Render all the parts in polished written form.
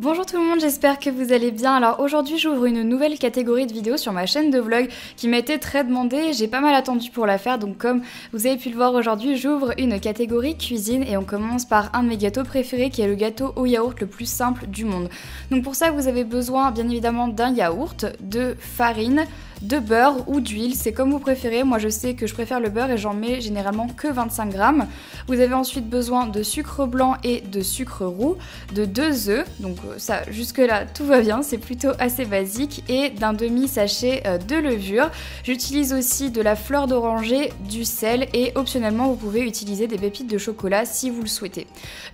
Bonjour tout le monde, j'espère que vous allez bien. Alors aujourd'hui j'ouvre une nouvelle catégorie de vidéos sur ma chaîne de vlog qui m'a été très demandée, j'ai pas mal attendu pour la faire, donc comme vous avez pu le voir aujourd'hui, j'ouvre une catégorie cuisine et on commence par un de mes gâteaux préférés qui est le gâteau au yaourt le plus simple du monde. Donc pour ça vous avez besoin bien évidemment d'un yaourt, de farine, de beurre ou d'huile, c'est comme vous préférez. Moi je sais que je préfère le beurre et j'en mets généralement que 25 grammes. Vous avez ensuite besoin de sucre blanc et de sucre roux, de 2 œufs, donc ça jusque là tout va bien, c'est plutôt assez basique, et d'un demi-sachet de levure. J'utilise aussi de la fleur d'oranger, du sel et optionnellement vous pouvez utiliser des pépites de chocolat si vous le souhaitez.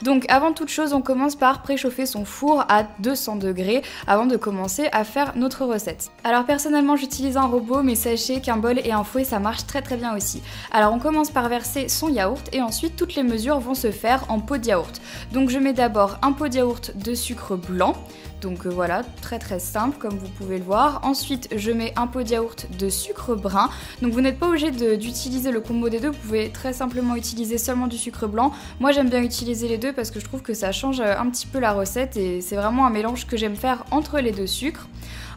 Donc avant toute chose on commence par préchauffer son four à 200 degrés avant de commencer à faire notre recette. Alors personnellement j'utilise un robot, mais sachez qu'un bol et un fouet ça marche très bien aussi. Alors on commence par verser son yaourt et ensuite toutes les mesures vont se faire en pot de yaourt. Donc je mets d'abord un pot de yaourt de sucre blanc. Donc voilà, très simple comme vous pouvez le voir. Ensuite, je mets un pot de yaourt de sucre brun. Donc vous n'êtes pas obligé d'utiliser le combo des deux, vous pouvez très simplement utiliser seulement du sucre blanc. Moi j'aime bien utiliser les deux parce que je trouve que ça change un petit peu la recette et c'est vraiment un mélange que j'aime faire entre les deux sucres.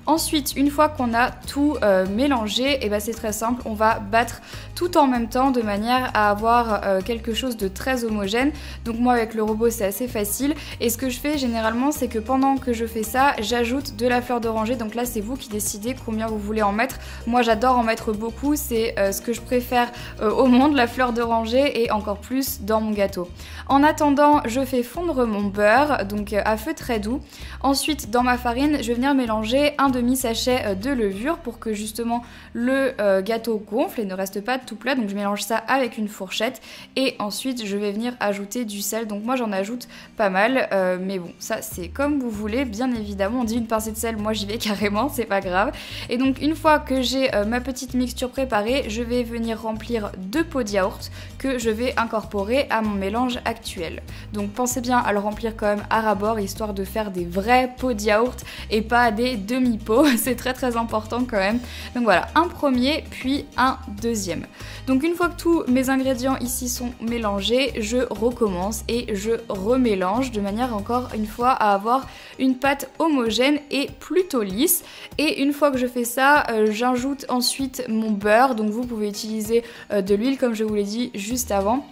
Ensuite, une fois qu'on a tout mélangé, et ben c'est très simple, on va battre tout en même temps de manière à avoir quelque chose de très homogène. Donc moi avec le robot c'est assez facile, et ce que je fais généralement c'est que pendant que je fais ça, j'ajoute de la fleur d'oranger. Donc là c'est vous qui décidez combien vous voulez en mettre. Moi j'adore en mettre beaucoup, c'est ce que je préfère au monde, la fleur d'oranger, et encore plus dans mon gâteau. En attendant, je fais fondre mon beurre, donc à feu très doux. Ensuite dans ma farine, je vais venir mélanger un demi-sachet de levure pour que justement le gâteau gonfle et ne reste pas tout plat. Donc je mélange ça avec une fourchette et ensuite je vais venir ajouter du sel. Donc moi j'en ajoute pas mal, mais bon ça c'est comme vous voulez bien évidemment. On dit une pincée de sel, moi j'y vais carrément, c'est pas grave. Et donc une fois que j'ai ma petite mixture préparée, je vais venir remplir 2 pots de yaourt que je vais incorporer à mon mélange actuel. Donc pensez bien à le remplir quand même à ras-bord histoire de faire des vrais pots de yaourt et pas des demi-pots. C'est très important quand même. Donc voilà, un premier puis un deuxième. Donc une fois que tous mes ingrédients ici sont mélangés, je recommence et je remélange de manière encore une fois à avoir une pâte homogène et plutôt lisse. Et une fois que je fais ça, j'ajoute ensuite mon beurre. Donc vous pouvez utiliser de l'huile comme je vous l'ai dit juste avant.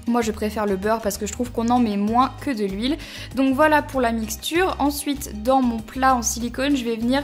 Moi je préfère le beurre parce que je trouve qu'on en met moins que de l'huile. Donc voilà pour la mixture. Ensuite dans mon plat en silicone je vais venir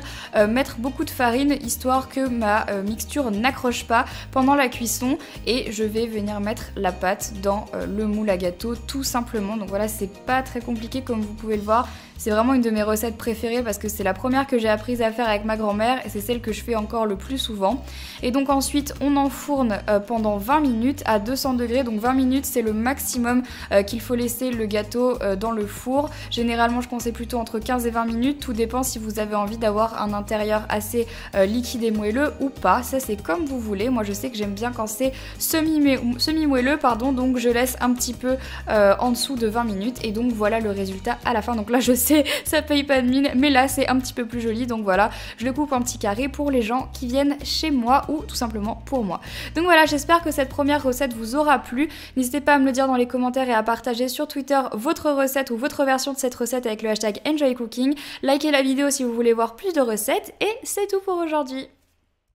mettre beaucoup de farine histoire que ma mixture n'accroche pas pendant la cuisson. Et je vais venir mettre la pâte dans le moule à gâteau tout simplement. Donc voilà, c'est pas très compliqué comme vous pouvez le voir. C'est vraiment une de mes recettes préférées parce que c'est la première que j'ai apprise à faire avec ma grand-mère et c'est celle que je fais encore le plus souvent. Et donc ensuite on enfourne pendant 20 minutes à 200 degrés. Donc 20 minutes c'est le maximum qu'il faut laisser le gâteau dans le four. Généralement je conseille plutôt entre 15 et 20 minutes, tout dépend si vous avez envie d'avoir un intérieur assez liquide et moelleux ou pas. Ça c'est comme vous voulez. Moi je sais que j'aime bien quand c'est semi-moelleux, pardon, donc je laisse un petit peu en dessous de 20 minutes et donc voilà le résultat à la fin. Donc là je sais ça paye pas de mine, mais là c'est un petit peu plus joli. Donc voilà, je le coupe en petits carrés pour les gens qui viennent chez moi ou tout simplement pour moi. Donc voilà, j'espère que cette première recette vous aura plu. N'hésitez pas à me le dire dans les commentaires et à partager sur Twitter votre recette ou votre version de cette recette avec le hashtag EnjoyCooking. Likez la vidéo si vous voulez voir plus de recettes et c'est tout pour aujourd'hui.